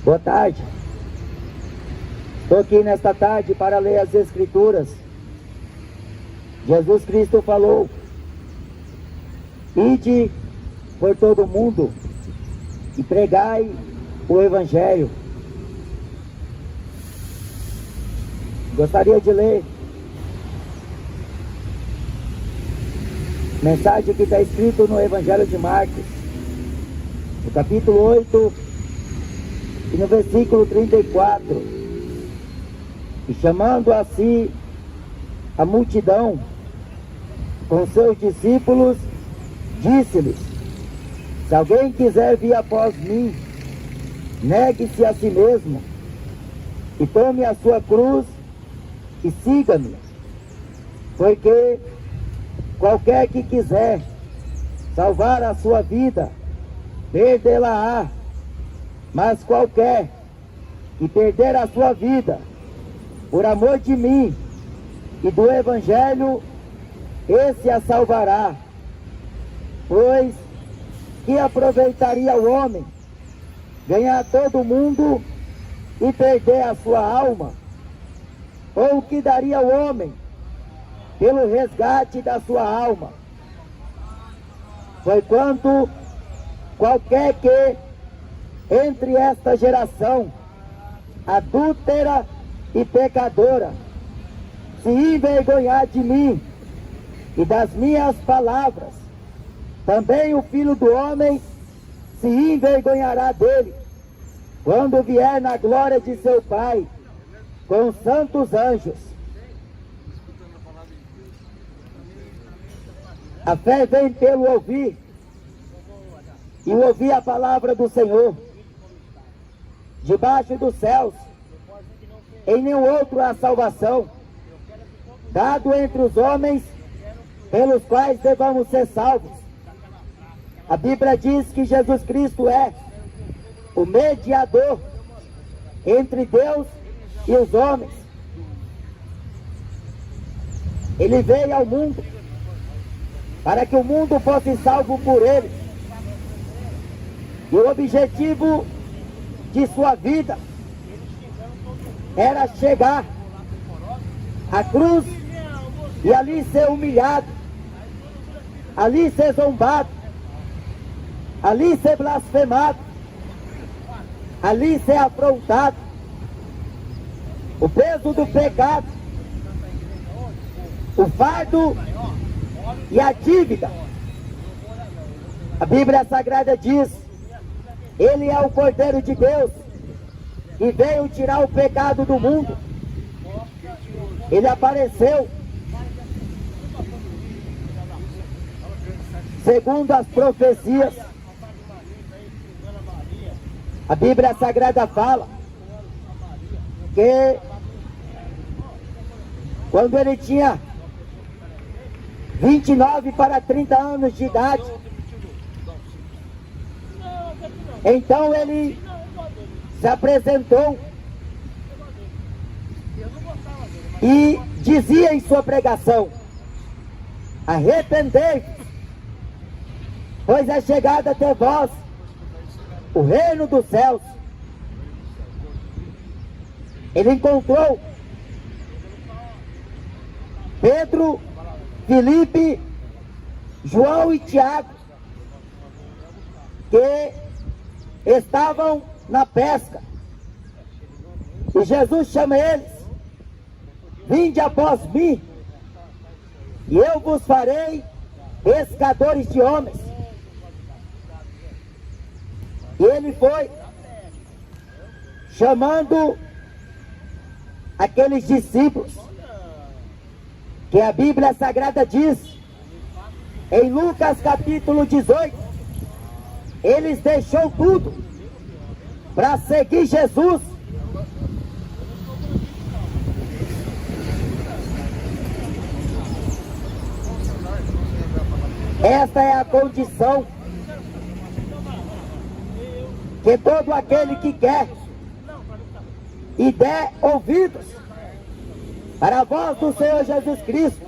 Boa tarde. Estou aqui nesta tarde para ler as Escrituras. Jesus Cristo falou: ide por todo o mundo e pregai o Evangelho. Gostaria de ler mensagem que está escrito no Evangelho de Marcos, no capítulo 8 e no versículo 34. E chamando a si a multidão com seus discípulos, disse-lhes: se alguém quiser vir após mim, negue-se a si mesmo e tome a sua cruz e siga-me. Porque qualquer que quiser salvar a sua vida, perdê-la-á. Mas qualquer que perder a sua vida por amor de mim e do Evangelho, esse a salvará. Pois que aproveitaria o homem ganhar todo o mundo e perder a sua alma? Ou o que daria o homem pelo resgate da sua alma? Porquanto qualquer que entre esta geração adúltera e pecadora se envergonhar de mim e das minhas palavras, também o Filho do Homem se envergonhará dele, quando vier na glória de seu Pai com os santos anjos. A fé vem pelo ouvir, e ouvir a palavra do Senhor. Debaixo dos céus, em nenhum outro há salvação, dado entre os homens, pelos quais devamos ser salvos. A Bíblia diz que Jesus Cristo é o mediador entre Deus e os homens. Ele veio ao mundo para que o mundo fosse salvo por ele. E o objetivo de sua vida era chegar à cruz e ali ser humilhado, ali ser zombado, ali ser blasfemado, ali ser afrontado. O peso do pecado, o fardo e a dívida. A Bíblia Sagrada diz: ele é o Cordeiro de Deus que veio tirar o pecado do mundo. Ele apareceu segundo as profecias. A Bíblia Sagrada fala que quando ele tinha 29 para 30 anos de idade, então ele se apresentou e dizia em sua pregação: arrependei-vos, pois é chegado até vós o reino dos céus. Ele encontrou Pedro, Filipe, João e Tiago, que estavam na pesca. E Jesus chama eles: vinde após mim, e eu vos farei pescadores de homens. E ele foi chamando aqueles discípulos que a Bíblia Sagrada diz, em Lucas capítulo 18, eles deixou tudo para seguir Jesus. Esta é a condição que todo aquele que quer e der ouvidos para a voz do Senhor Jesus Cristo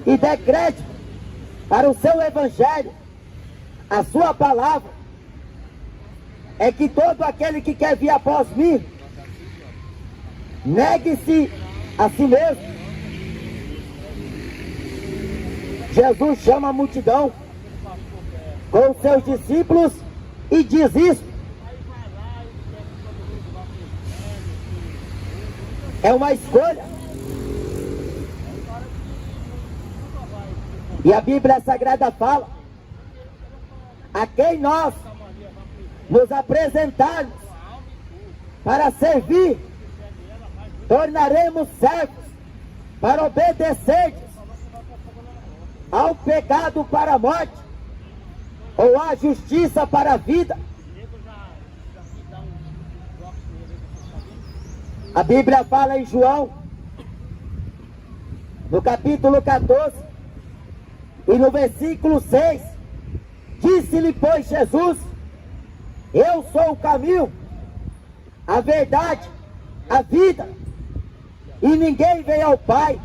e der crédito para o seu Evangelho, a sua palavra, é que todo aquele que quer vir após mim, negue-se a si mesmo. Jesus chama a multidão com os seus discípulos e diz isso. É uma escolha. E a Bíblia Sagrada fala: a quem nós nos apresentarmos para servir, tornaremos servos para obedecer ao pecado para a morte, ou à justiça para a vida. A Bíblia fala em João, no capítulo 14, e no versículo 6, disse-lhe, pois, Jesus: eu sou o caminho, a verdade, a vida, e ninguém vem ao Pai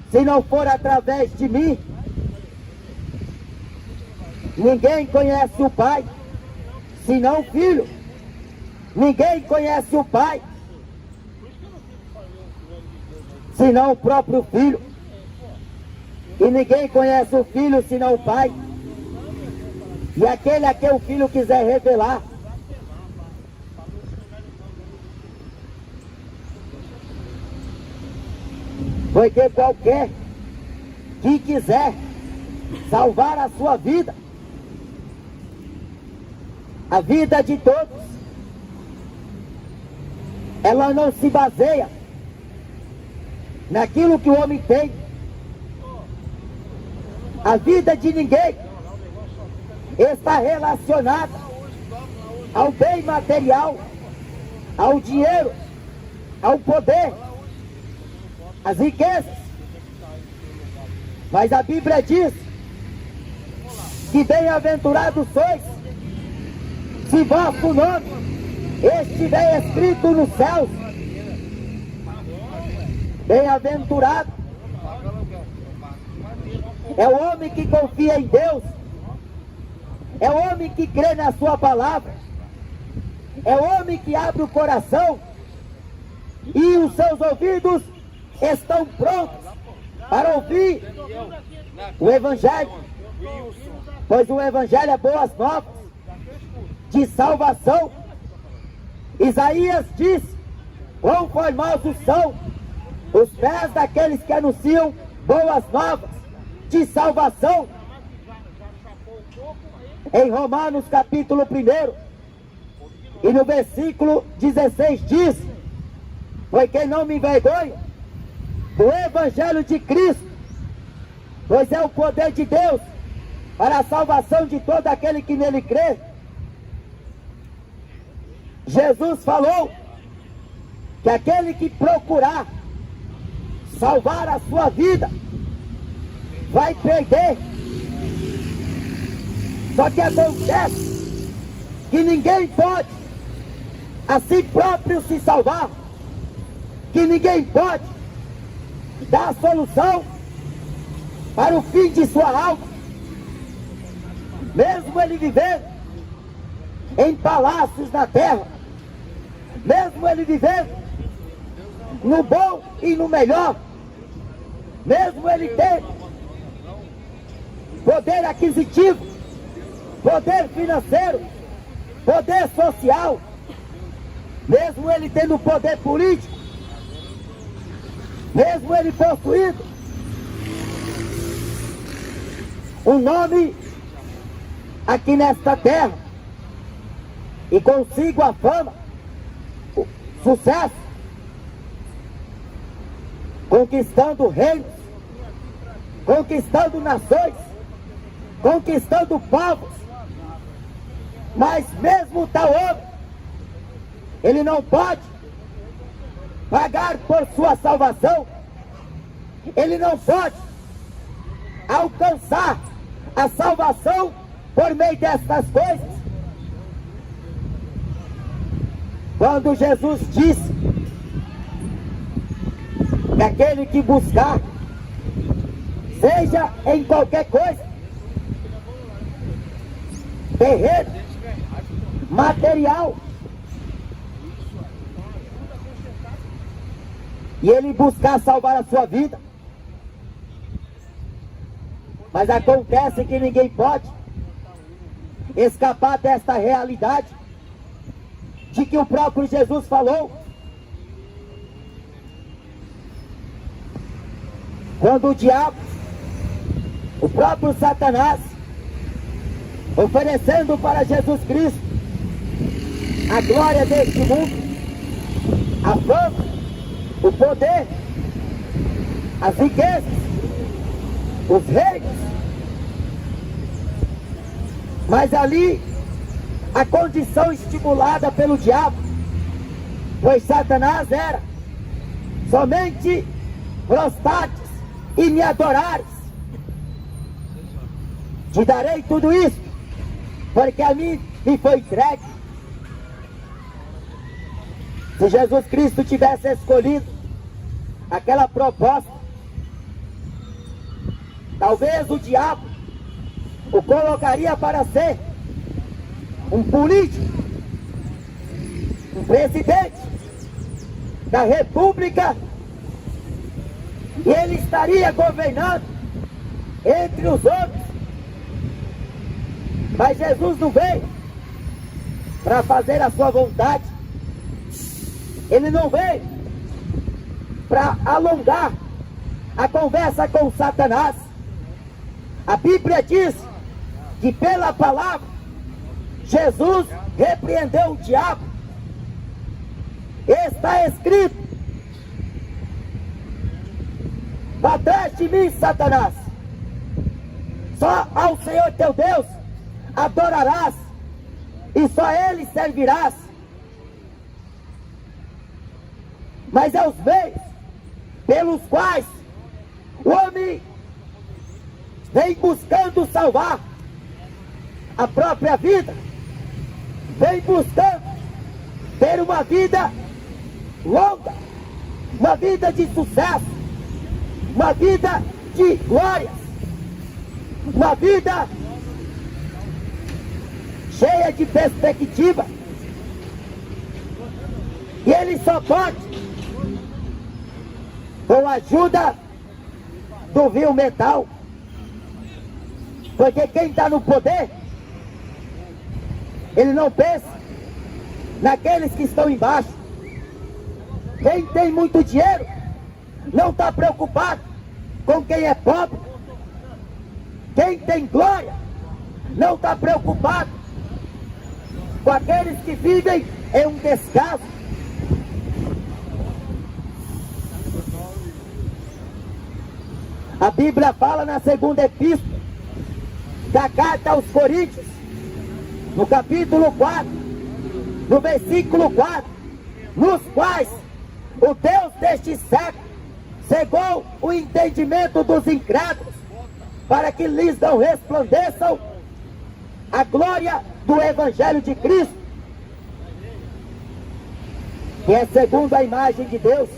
se não for através de mim. Ninguém conhece o Pai senão o Filho. Ninguém conhece o Pai senão o próprio Filho. E ninguém conhece o Filho senão o Pai. E aquele a quem o Filho quiser revelar. Porque qualquer que quiser salvar a sua vida, a vida de todos, ela não se baseia naquilo que o homem tem. A vida de ninguém está relacionada ao bem material, ao dinheiro, ao poder, às riquezas. Mas a Bíblia diz que bem-aventurados sois se vosso nome estiver escrito nos céus. Bem-aventurado é o homem que confia em Deus, é o homem que crê na sua palavra, é o homem que abre o coração e os seus ouvidos estão prontos para ouvir o Evangelho, pois o Evangelho é boas novas de salvação. Isaías diz: quão formosos são os pés daqueles que anunciam boas novas de salvação. Em Romanos capítulo 1 e no versículo 16 diz: porque não me envergonho do Evangelho de Cristo, pois é o poder de Deus para a salvação de todo aquele que nele crê. Jesus falou que aquele que procurar salvar a sua vida vai perder. Só que acontece que ninguém pode a si próprio se salvar, que ninguém pode dar a solução para o fim de sua alma, mesmo ele vivendo em palácios na terra, mesmo ele vivendo no bom e no melhor, mesmo ele tendo poder aquisitivo, poder financeiro, poder social, mesmo ele tendo poder político, mesmo ele possuindo um nome aqui nesta terra, e consigo a fama, o sucesso, conquistando reinos, conquistando nações, conquistando povos, mas mesmo tal homem, ele não pode pagar por sua salvação, ele não pode alcançar a salvação por meio destas coisas. Quando Jesus disse que aquele que buscar, seja em qualquer coisa, terreno, material. E ele buscar salvar a sua vida. Mas acontece que ninguém pode escapar desta realidade de que o próprio Jesus falou. Quando o diabo, o próprio Satanás, oferecendo para Jesus Cristo a glória deste mundo, a fama, o poder, as riquezas, os reis. Mas ali, a condição estimulada pelo diabo, pois Satanás era somente prostrates e me adorares. Te darei tudo isso, porque a mim me foi entregue. Se Jesus Cristo tivesse escolhido aquela proposta, talvez o diabo o colocaria para ser um político, um presidente da república, e ele estaria governando entre os outros. Mas Jesus não veio para fazer a sua vontade. Ele não veio para alongar a conversa com Satanás. A Bíblia diz que pela palavra Jesus repreendeu o diabo. Está escrito: para trás de mim, Satanás, só ao Senhor teu Deus adorarás, e só Ele servirás. Mas é os meios pelos quais o homem vem buscando salvar a própria vida, vem buscando ter uma vida longa, uma vida de sucesso, uma vida de glórias, uma vida cheia de perspectiva. E ele só pode com a ajuda do vil metal, porque quem está no poder, ele não pensa naqueles que estão embaixo. Quem tem muito dinheiro não está preocupado com quem é pobre. Quem tem glória não está preocupado com aqueles que vivem em um descaso. A Bíblia fala na segunda epístola da carta aos Coríntios, no capítulo 4, no versículo 4, nos quais o Deus deste século cegou o entendimento dos incrédulos, para que lhes não resplandeçam a glória do Evangelho de Cristo, que é segundo a imagem de Deus.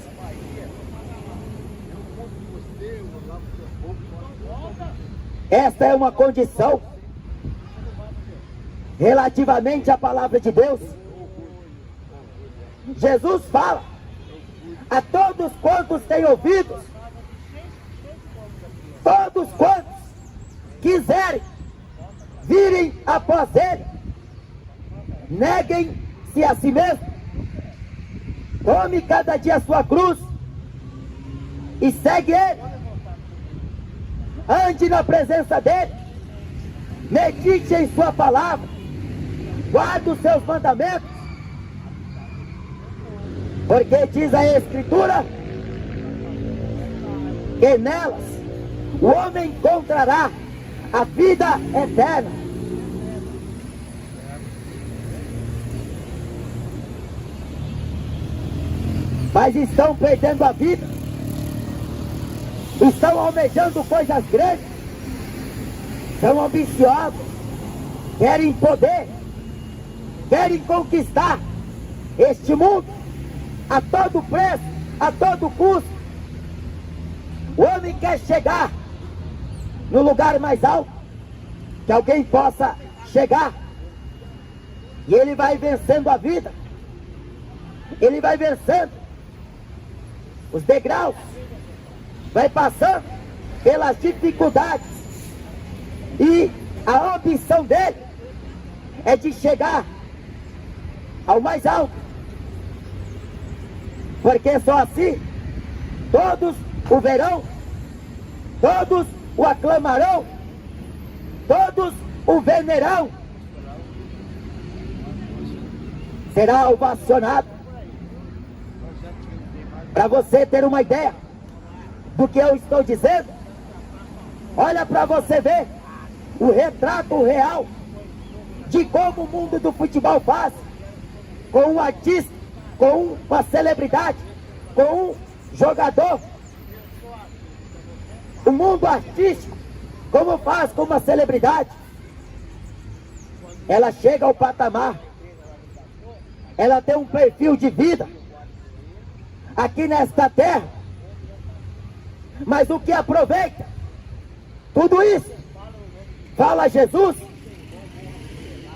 Esta é uma condição relativamente à palavra de Deus. Jesus fala a todos quantos têm ouvidos, todos quantos quiserem virem após Ele, neguem-se a si mesmo, tome cada dia a sua cruz e segue Ele. Ande na presença dEle, medite em sua palavra, guarde os seus mandamentos, porque diz a Escritura que nelas o homem encontrará a vida eterna. Mas estão perdendo a vida, estão almejando coisas grandes, são ambiciosos, querem poder, querem conquistar este mundo a todo preço, a todo custo. O homem quer chegar no lugar mais alto que alguém possa chegar. E ele vai vencendo a vida. Ele vai vencendo os degraus. Vai passando pelas dificuldades. E a ambição dele é de chegar ao mais alto. Porque só assim todos o verão, todos o aclamarão, todos o venerarão. Será ovacionado. Para você ter uma ideia do que eu estou dizendo, olha para você ver o retrato real de como o mundo do futebol faz com um artista, com uma celebridade, com um jogador. O mundo artístico, como faz com uma celebridade? Ela chega ao patamar, ela tem um perfil de vida aqui nesta terra, mas o que aproveita tudo isso? Fala Jesus.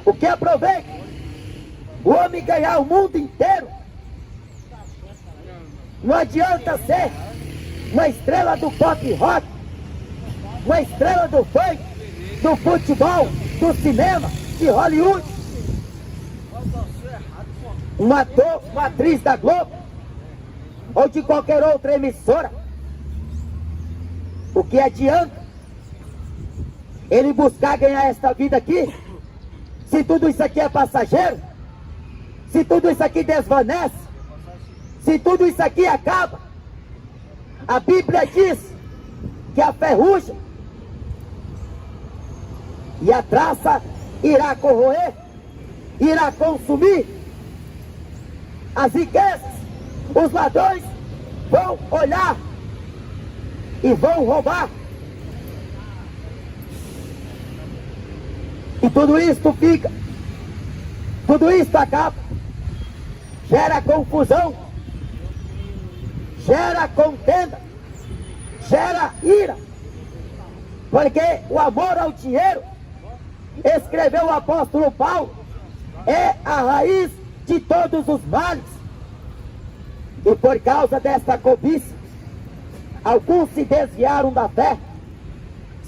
O que aproveita? O homem ganhar o mundo inteiro. Não adianta ser uma estrela do pop rock, uma estrela do funk, do futebol, do cinema, de Hollywood, um ator, uma atriz da Globo ou de qualquer outra emissora. O que adianta ele buscar ganhar esta vida aqui, se tudo isso aqui é passageiro, se tudo isso aqui desvanece, se tudo isso aqui acaba? A Bíblia diz que a ferrugem e a traça irá corroer, irá consumir as riquezas. Os ladrões vão olhar e vão roubar. E tudo isto fica, tudo isto acaba, gera confusão, gera contenda, gera ira, porque o amor ao dinheiro, escreveu o apóstolo Paulo, é a raiz de todos os males. E por causa desta cobiça, alguns se desviaram da fé,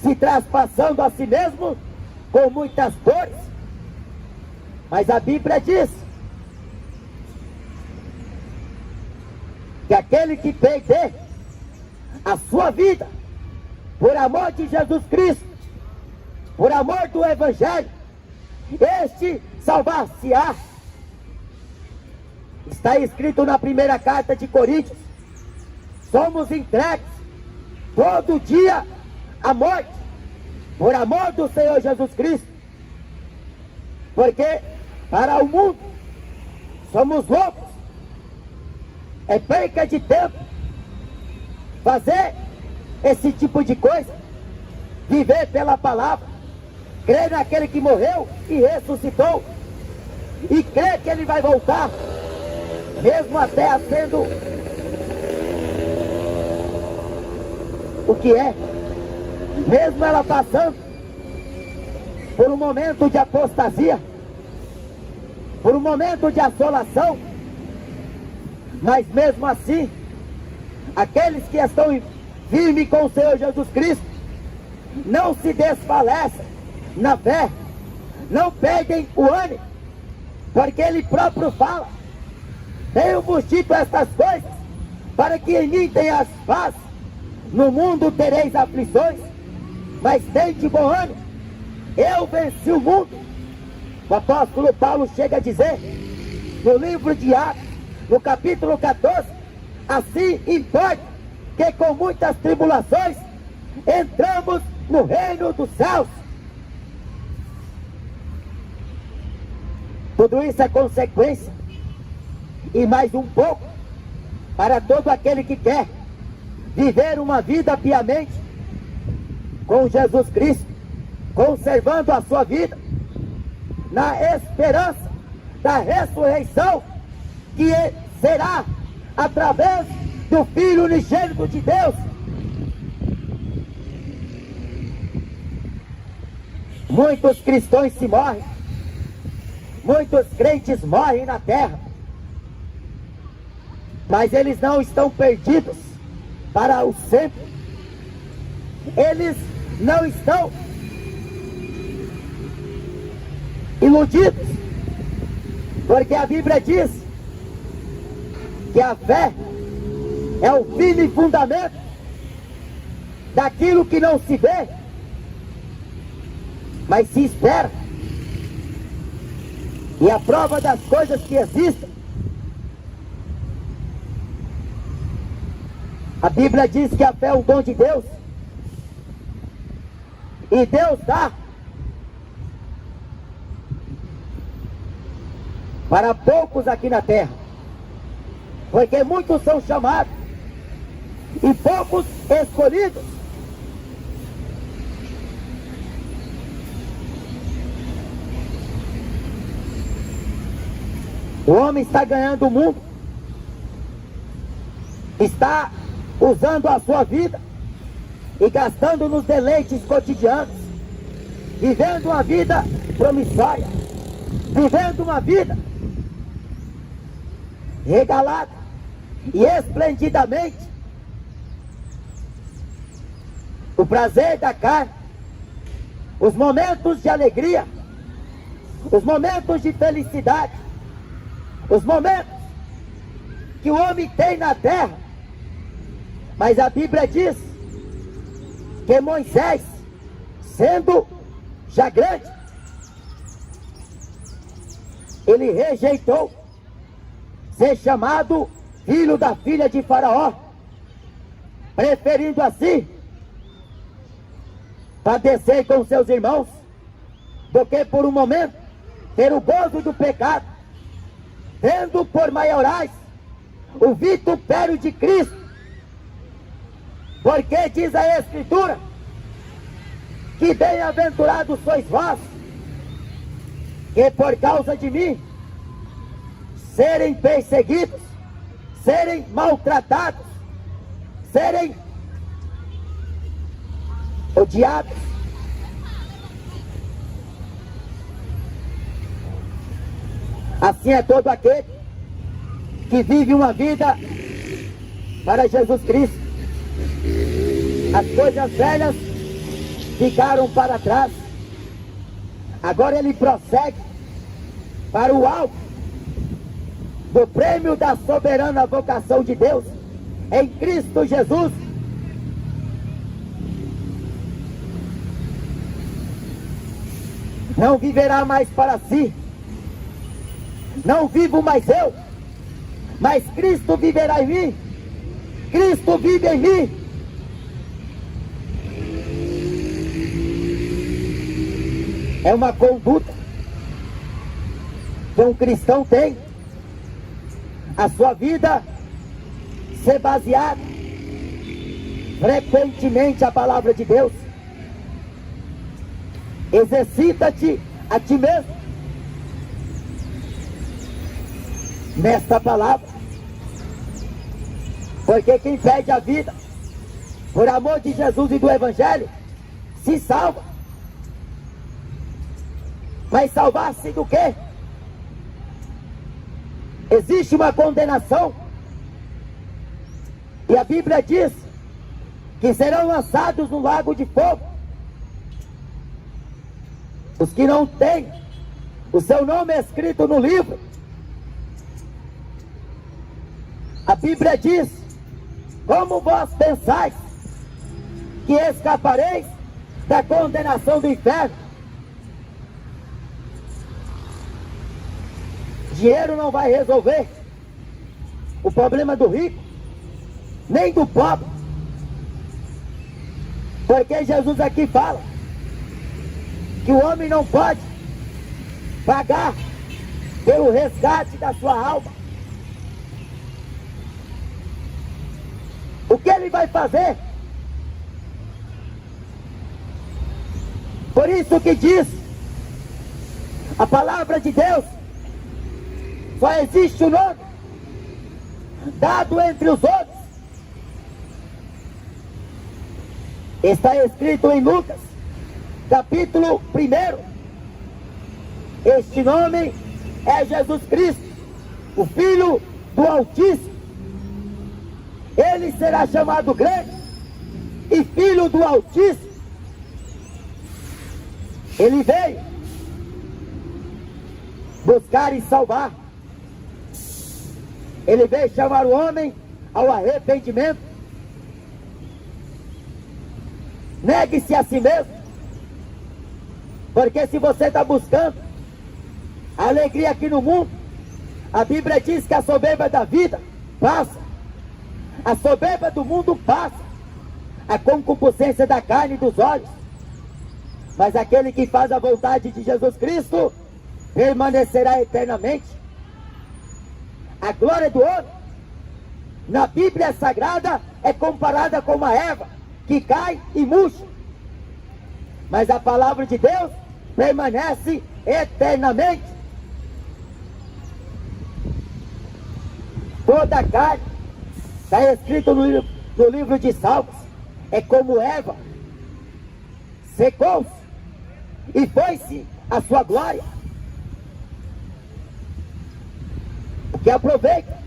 se traspassando a si mesmos com muitas dores. Mas a Bíblia diz que aquele que perder a sua vida por amor de Jesus Cristo, por amor do Evangelho, este salvar-se-á. Está escrito na primeira carta de Coríntios: somos entregues todo dia à morte, por amor do Senhor Jesus Cristo. Porque para o mundo somos loucos, é perca de tempo fazer esse tipo de coisa, viver pela palavra, crer naquele que morreu e ressuscitou, e crer que ele vai voltar, mesmo a terra sendo o que é, mesmo ela passando por um momento de apostasia, por um momento de assolação, mas mesmo assim, aqueles que estão firmes com o Senhor Jesus Cristo não se desfalecem na fé, não perdem o ânimo, porque Ele próprio fala: tenho-vos dito estas coisas, para que em mim tenhas paz. No mundo tereis aflições, mas tende bom ânimo, eu venci o mundo. O apóstolo Paulo chega a dizer, no livro de Atos, no capítulo 14, assim importa que com muitas tribulações entramos no reino dos céus. Tudo isso é consequência, e mais um pouco, para todo aquele que quer viver uma vida piamente com Jesus Cristo, conservando a sua vida na esperança da ressurreição, que será através do Filho unigênito de Deus. Muitos cristãos se morrem muitos crentes morrem na terra, mas eles não estão perdidos para o sempre. Eles não estão iludidos, porque a Bíblia diz que a fé é o firme fundamento daquilo que não se vê, mas se espera, e a prova das coisas que existem. A Bíblia diz que a fé é um dom de Deus, e Deus dá para poucos aqui na terra, porque muitos são chamados e poucos escolhidos. O homem está ganhando o mundo, está usando a sua vida e gastando nos deleites cotidianos, vivendo uma vida promissória, vivendo uma vida regalada e esplendidamente o prazer da carne, os momentos de alegria, os momentos de felicidade, os momentos que o homem tem na terra. Mas a Bíblia diz que Moisés, sendo já grande, ele rejeitou ser chamado filho da filha de Faraó, preferindo assim padecer com seus irmãos do que por um momento ter o gozo do pecado, tendo por maiorais o vitupério de Cristo. Porque diz a Escritura que bem-aventurados sois vós, que por causa de mim serem perseguidos, serem maltratados, serem odiados. Assim é todo aquele que vive uma vida para Jesus Cristo. As coisas velhas ficaram para trás, agora ele prossegue para o alto do prêmio da soberana vocação de Deus em Cristo Jesus. Não viverá mais para si, não vivo mais eu, mas Cristo viverá em mim. Cristo vive em mim. É uma conduta que um cristão tem, a sua vida ser baseada frequentemente a palavra de Deus. Exercita-te a ti mesmo nesta palavra, porque quem perde a vida por amor de Jesus e do Evangelho se salva. Mas salvar-se do quê? Existe uma condenação, e a Bíblia diz que serão lançados no lago de fogo os que não têm o seu nome escrito no livro. A Bíblia diz: como vós pensais que escapareis da condenação do inferno? Dinheiro não vai resolver o problema do rico, nem do pobre, porque Jesus aqui fala que o homem não pode pagar pelo resgate da sua alma. O que ele vai fazer? Por isso que diz a palavra de Deus, só existe um nome dado entre os outros. Está escrito em Lucas, capítulo 1. Este nome é Jesus Cristo, o Filho do Altíssimo. Ele será chamado grande e Filho do Altíssimo. Ele veio buscar e salvar. Ele veio chamar o homem ao arrependimento. Negue-se a si mesmo. Porque se você está buscando a alegria aqui no mundo, a Bíblia diz que a soberba da vida passa. A soberba do mundo passa. A concupiscência da carne e dos olhos. Mas aquele que faz a vontade de Jesus Cristo permanecerá eternamente. A glória do homem na Bíblia Sagrada é comparada com uma erva que cai e murcha. Mas a palavra de Deus permanece eternamente. Toda a carne, está escrito no livro de Salmos, é como erva, secou-se e foi-se a sua glória. O que aproveita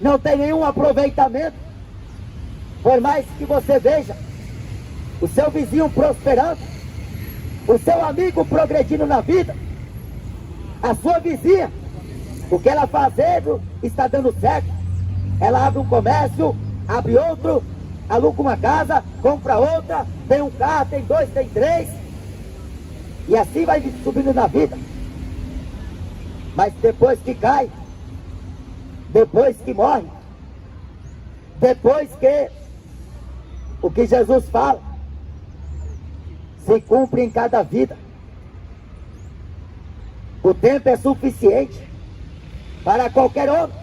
não tem nenhum aproveitamento. Por mais que você veja o seu vizinho prosperando, o seu amigo progredindo na vida, a sua vizinha, o que ela fazendo está dando certo. Ela abre um comércio, abre outro, aluga uma casa, compra outra, tem um carro, tem dois, tem três, e assim vai subindo na vida. Mas depois que cai, depois que morre, depois que o que Jesus fala se cumpre em cada vida, o tempo é suficiente para qualquer homem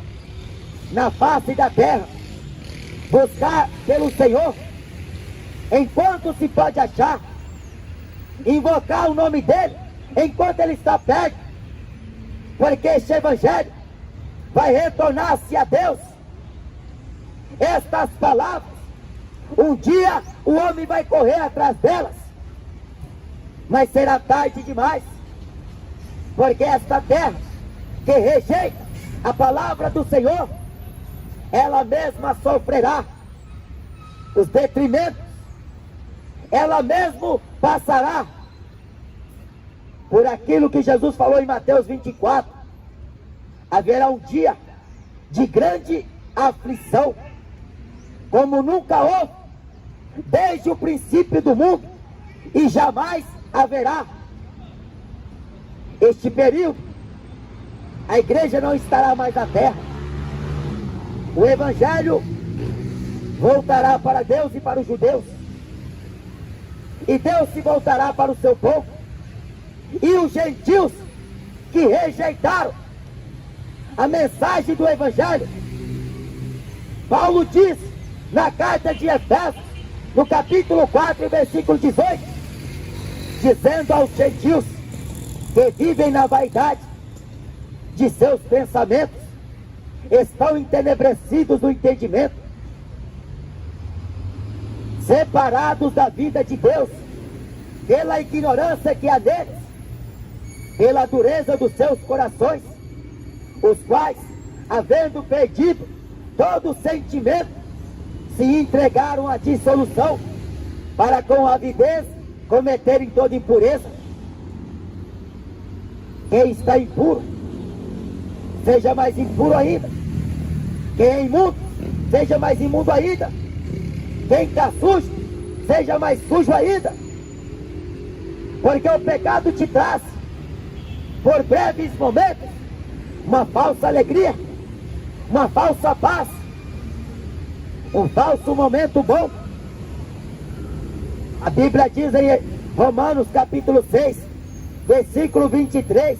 na face da terra buscar pelo Senhor enquanto se pode achar, invocar o nome dele enquanto ele está perto, porque este evangelho vai retornar-se a Deus. Estas palavras, um dia o homem vai correr atrás delas, mas será tarde demais, porque esta terra que rejeita a palavra do Senhor, ela mesma sofrerá os detrimentos, ela mesma passará por aquilo que Jesus falou em Mateus 24. Haverá um dia de grande aflição, como nunca houve desde o princípio do mundo, e jamais haverá. Este período, a igreja não estará mais na terra. O evangelho voltará para Deus e para os judeus, e Deus se voltará para o seu povo, e os gentios que rejeitaram a mensagem do evangelho. Paulo diz na carta de Efésios, no capítulo 4, versículo 18, dizendo aos gentios que vivem na vaidade de seus pensamentos, estão entenebrecidos no entendimento, separados da vida de Deus, pela ignorância que há neles, pela dureza dos seus corações, os quais, havendo perdido todo sentimento, se entregaram à dissolução, para com avidez cometerem toda impureza. Quem está impuro, seja mais impuro ainda. Quem é imundo, seja mais imundo ainda. Quem está sujo, seja mais sujo ainda. Porque o pecado te traz, por breves momentos, uma falsa alegria, uma falsa paz, um falso momento bom. A Bíblia diz em Romanos capítulo 6, versículo 23,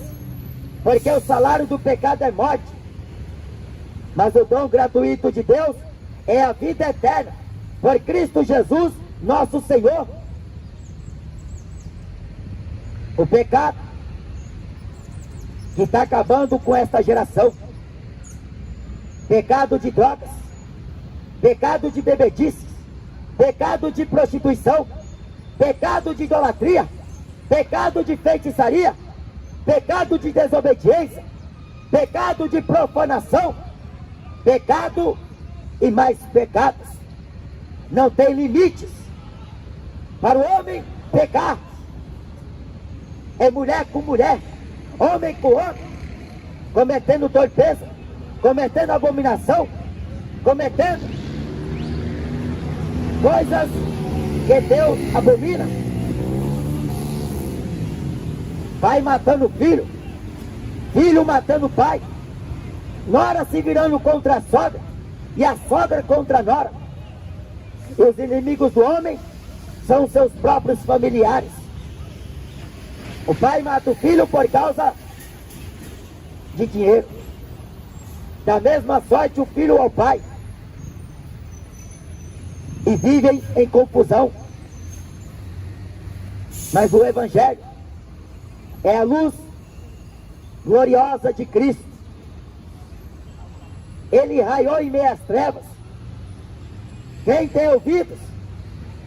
porque o salário do pecado é morte, mas o dom gratuito de Deus é a vida eterna, por Cristo Jesus, nosso Senhor. O pecado que está acabando com esta geração, pecado de drogas, pecado de bebedices, pecado de prostituição, pecado de idolatria, pecado de feitiçaria, pecado de desobediência, pecado de profanação, pecado e mais pecados. Não tem limites para o homem pecar. É mulher com mulher, homem com homem, cometendo torpeza, cometendo abominação, cometendo coisas que Deus abomina. Pai matando filho, filho matando pai, nora se virando contra a sogra e a sogra contra a nora. E os inimigos do homem são seus próprios familiares. O pai mata o filho por causa de dinheiro. Da mesma sorte o filho ao pai. E vivem em confusão. Mas o Evangelho é a luz gloriosa de Cristo. Ele raiou em meias trevas. Quem tem ouvidos,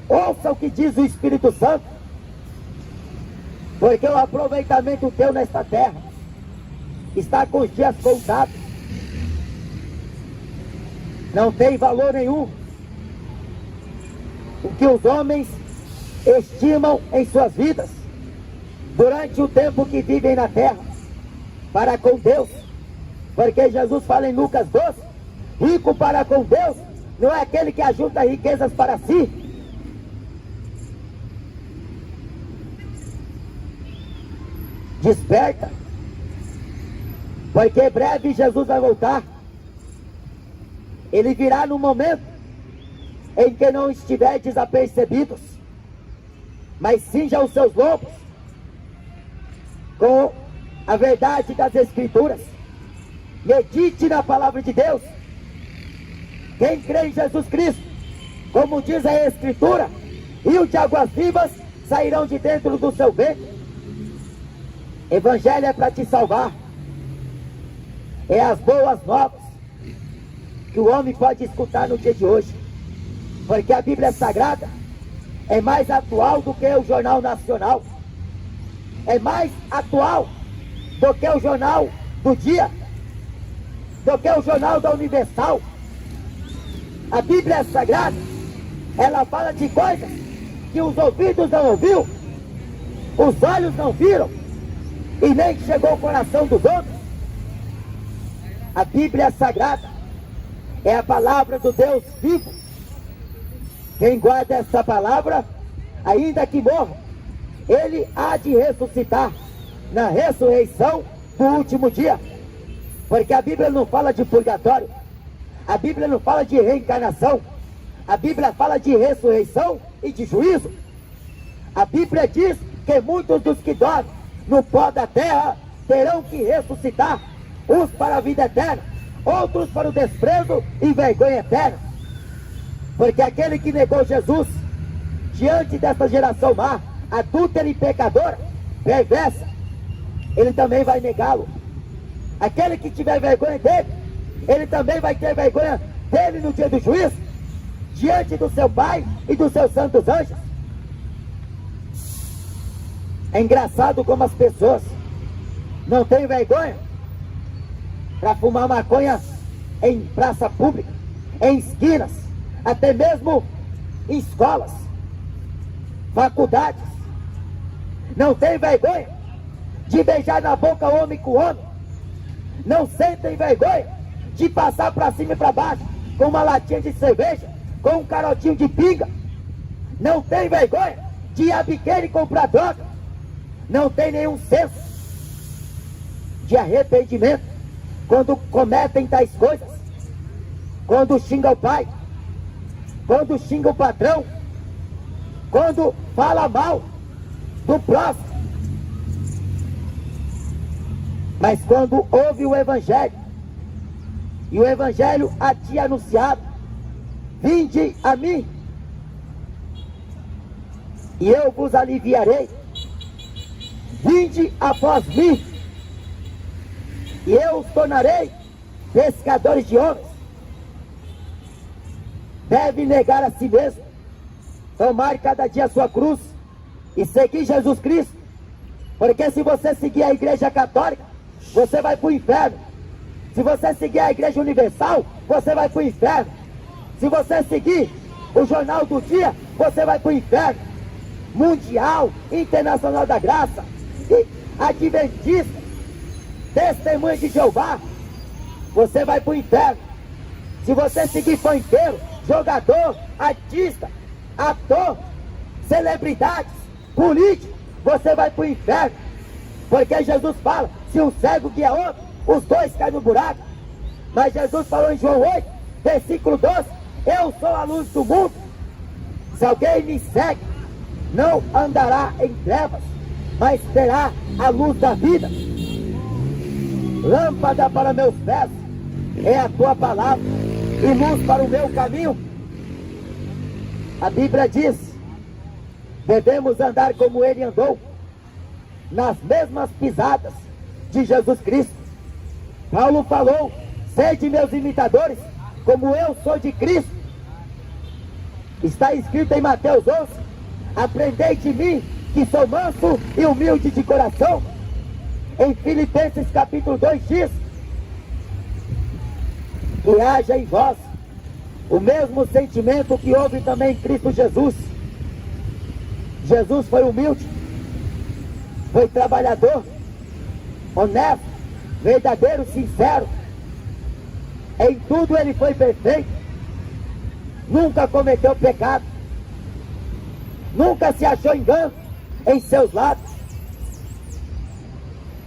ouça o que diz o Espírito Santo. Porque o aproveitamento teu nesta terra está com os dias contados. Não tem valor nenhum o que os homens estimam em suas vidas durante o tempo que vivem na terra para com Deus. Porque Jesus fala em Lucas 12, rico para com Deus não é aquele que ajunta riquezas para si. Desperta, porque breve Jesus vai voltar. Ele virá no momento em que não estiver desapercebidos, mas cinja os seus lombos com a verdade das Escrituras. Medite na palavra de Deus. Quem crê em Jesus Cristo, como diz a Escritura, rios de águas vivas sairão de dentro do seu ventre. Evangelho é para te salvar. É as boas novas que o homem pode escutar no dia de hoje. Porque a Bíblia Sagrada é mais atual do que o Jornal Nacional. É mais atual do que o Jornal do Dia, do que o Jornal da Universal. A Bíblia Sagrada, ela fala de coisas que os ouvidos não ouviu, os olhos não viram, e nem chegou ao coração dos outros. A Bíblia Sagrada é a palavra do Deus vivo. Quem guarda essa palavra, ainda que morra, ele há de ressuscitar na ressurreição do último dia. Porque a Bíblia não fala de purgatório, a Bíblia não fala de reencarnação, a Bíblia fala de ressurreição e de juízo. A Bíblia diz que muitos dos que dormem no pó da terra terão que ressuscitar, uns para a vida eterna, outros para o desprezo e vergonha eterna. Porque aquele que negou Jesus diante dessa geração má, adúltera e pecadora, perversa, ele também vai negá-lo. Aquele que tiver vergonha dele, ele também vai ter vergonha dele no dia do juízo, diante do seu Pai e dos seus santos anjos. É engraçado como as pessoas não têm vergonha para fumar maconha em praça pública, em esquinas, até mesmo em escolas, faculdades. Não tem vergonha de beijar na boca homem com homem. Não sentem vergonha de passar para cima e para baixo com uma latinha de cerveja, com um carotinho de pinga. Não tem vergonha de ir à biqueira e comprar droga. Não tem nenhum senso de arrependimento quando cometem tais coisas. Quando xinga o pai, quando xinga o patrão, quando fala mal do próximo. Mas quando ouve o Evangelho, e o Evangelho a ti anunciado, vinde a mim, e eu vos aliviarei. Vinde após mim, e eu os tornarei pescadores de homens. Deve negar a si mesmo, tomar cada dia a sua cruz, e seguir Jesus Cristo, Porque se você seguir a igreja católica, você vai para o inferno. Se você seguir a igreja universal, você vai para o inferno. Se você seguir o jornal do dia, você vai para o inferno. Mundial, Internacional da Graça, e Adventista, Testemunha de Jeová, você vai para o inferno. Se você seguir funkeiro, jogador, artista, ator, celebridades, político, você vai para o inferno. Porque Jesus fala, se um cego guia outro, os dois caem no buraco. Mas Jesus falou em João 8, versículo 12, eu sou a luz do mundo. Se alguém me segue, não andará em trevas, mas terá a luz da vida. Lâmpada para meus pés é a tua palavra, e luz para o meu caminho. A Bíblia diz, devemos andar como ele andou, nas mesmas pisadas de Jesus Cristo. Paulo falou, sede meus imitadores, como eu sou de Cristo. Está escrito em Mateus 11, aprendei de mim, que sou manso e humilde de coração. Em Filipenses capítulo 2 diz, que haja em vós o mesmo sentimento que houve também em Cristo Jesus. Jesus foi humilde, foi trabalhador, honesto, verdadeiro, sincero. Em tudo ele foi perfeito, nunca cometeu pecado, nunca se achou engano em seus lábios.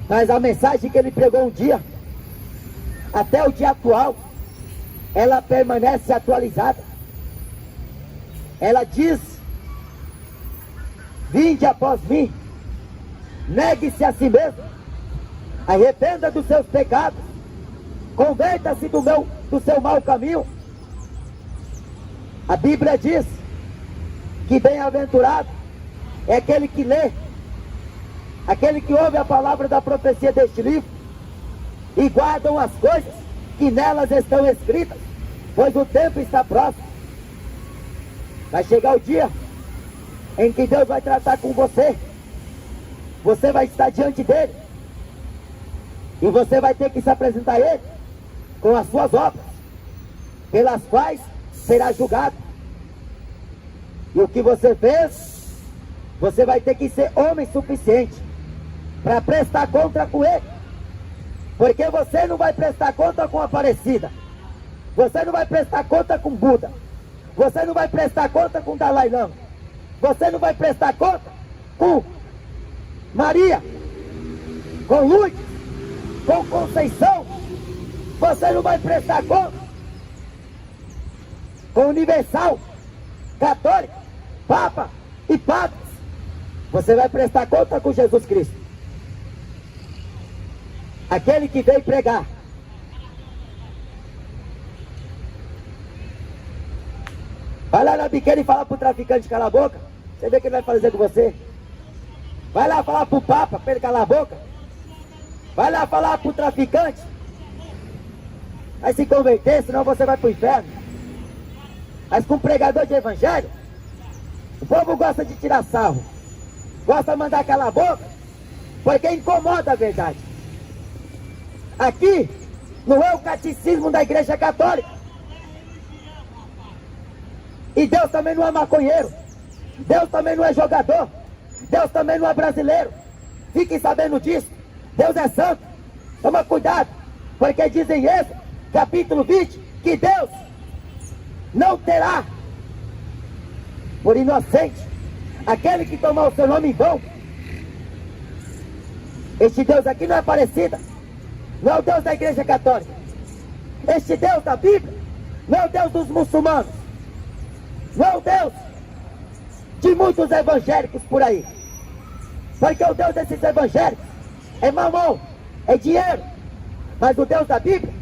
Mas a mensagem que ele pregou um dia, até o dia atual, ela permanece atualizada. Ela diz, vinde após mim, negue-se a si mesmo, arrependa dos seus pecados, converta-se do seu mau caminho. A Bíblia diz que bem-aventurado é aquele que lê, aquele que ouve a palavra da profecia deste livro e guardam as coisas que nelas estão escritas, pois o tempo está próximo. Vai chegar o dia em que Deus vai tratar com você. Você vai estar diante dele e você vai ter que se apresentar a ele com as suas obras, pelas quais será julgado. E o que você fez, você vai ter que ser homem suficiente para prestar conta com ele. Porque você não vai prestar conta com a Aparecida, você não vai prestar conta com Buda, você não vai prestar conta com Dalai Lama, você não vai prestar conta com Maria, com Lourdes, com Conceição, você não vai prestar conta com Universal, Católica, Papa e Padres. Você vai prestar conta com Jesus Cristo, aquele que veio pregar. Vai lá na biqueira e fala pro traficante calar a boca. Você vê o que ele vai fazer com você. Vai lá falar pro Papa para ele calar a boca. Vai lá falar pro traficante. Vai se converter, senão você vai pro inferno. Mas com pregador de evangelho, o povo gosta de tirar sarro, gosta de mandar calar a boca, porque incomoda a verdade. Aqui não é o catecismo da igreja católica. E Deus também não é maconheiro, Deus também não é jogador, Deus também não é brasileiro. Fiquem sabendo disso. Deus é santo. Toma cuidado, porque dizem Êxodo, capítulo 20, que Deus não terá por inocente aquele que tomar o seu nome em vão. Este Deus aqui não é Aparecida, não é o Deus da igreja católica. Este Deus da Bíblia não é o Deus dos muçulmanos, não é o Deus de muitos evangélicos por aí. Porque o Deus desses evangélicos é mamão, é dinheiro. Mas o Deus da Bíblia,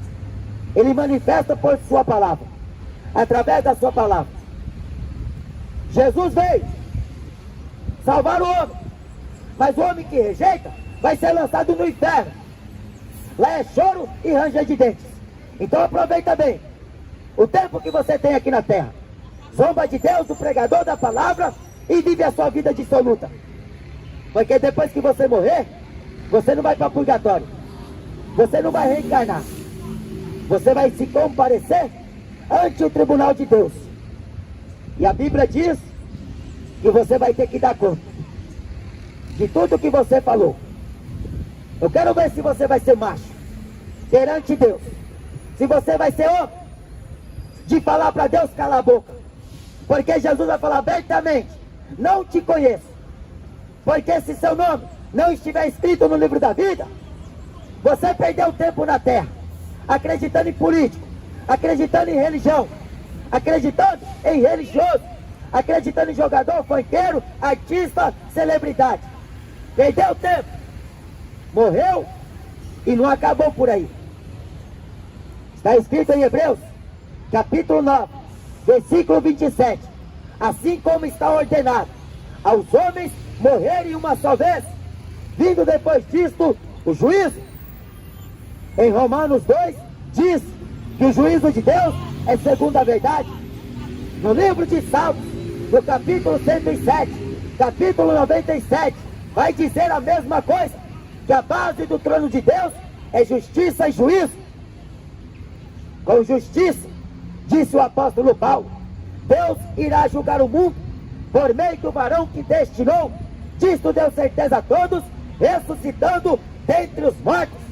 ele manifesta por sua palavra, através da sua palavra. Jesus veio salvar o homem, mas o homem que rejeita vai ser lançado no inferno. Lá é choro e ranger de dentes. Então aproveita bem o tempo que você tem aqui na terra. Zomba de Deus, do pregador da palavra, e vive a sua vida dissoluta. Porque depois que você morrer, você não vai para purgatório. Você não vai reencarnar. Você vai se comparecer ante o tribunal de Deus. E a Bíblia diz que você vai ter que dar conta de tudo que você falou. Eu quero ver se você vai ser macho perante Deus. Se você vai ser homem de falar para Deus calar a boca. Porque Jesus vai falar abertamente: não te conheço. Porque se seu nome não estiver escrito no livro da vida, você perdeu tempo na terra, acreditando em político, acreditando em religião, acreditando em religioso, acreditando em jogador, funkeiro, artista, celebridade. Perdeu tempo, morreu e não acabou por aí. Está escrito em Hebreus, capítulo 9, versículo 27. Assim como está ordenado aos homens morrerem uma só vez, vindo depois disto o juízo. Em Romanos 2 diz que o juízo de Deus é segundo a verdade. No livro de Salmos, no capítulo 107, capítulo 97, vai dizer a mesma coisa, que a base do trono de Deus é justiça e juízo. Com justiça, disse o apóstolo Paulo, Deus irá julgar o mundo por meio do varão que destinou. Disto deu certeza a todos, ressuscitando dentre os mortos.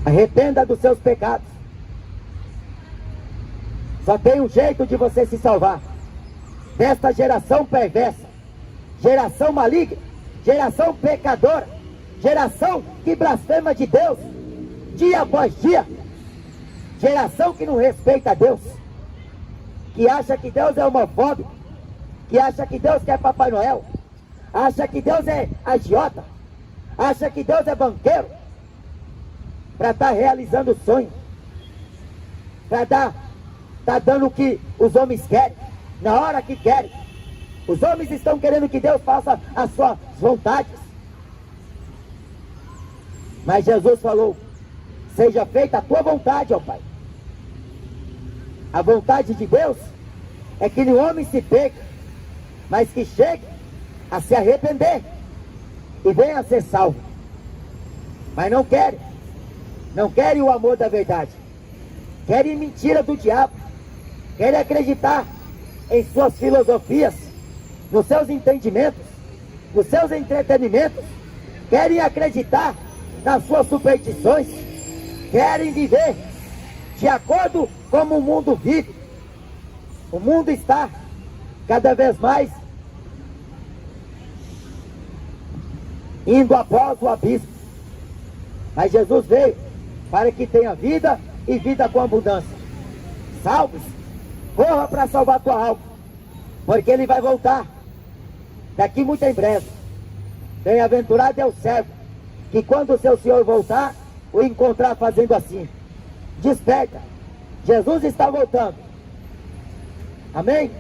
Arrependa dos seus pecados. Só tem um jeito de você se salvar desta geração perversa, geração maligna, geração pecadora, geração que blasfema de Deus dia após dia, geração que não respeita a Deus, que acha que Deus é homofóbico, que acha que Deus quer Papai Noel, acha que Deus é agiota, acha que Deus é banqueiro, para estar realizando o sonho, para estar dando o que os homens querem, na hora que querem. Os homens estão querendo que Deus faça as suas vontades. Mas Jesus falou: seja feita a tua vontade, ó Pai. A vontade de Deus é que o homem se perca, mas que chegue a se arrepender e venha a ser salvo. Mas não querem. Não querem o amor da verdade. Querem mentira do diabo. Querem acreditar em suas filosofias, nos seus entendimentos, nos seus entretenimentos. Querem acreditar nas suas superstições. Querem viver de acordo como o mundo vive. O mundo está cada vez mais indo após o abismo. Mas Jesus veio para que tenha vida e vida com abundância. Salve-se, corra para salvar tua alma, porque Ele vai voltar daqui muito em breve. Bem-aventurado é o servo que quando o seu Senhor voltar, o encontrar fazendo assim. Desperta, Jesus está voltando. Amém?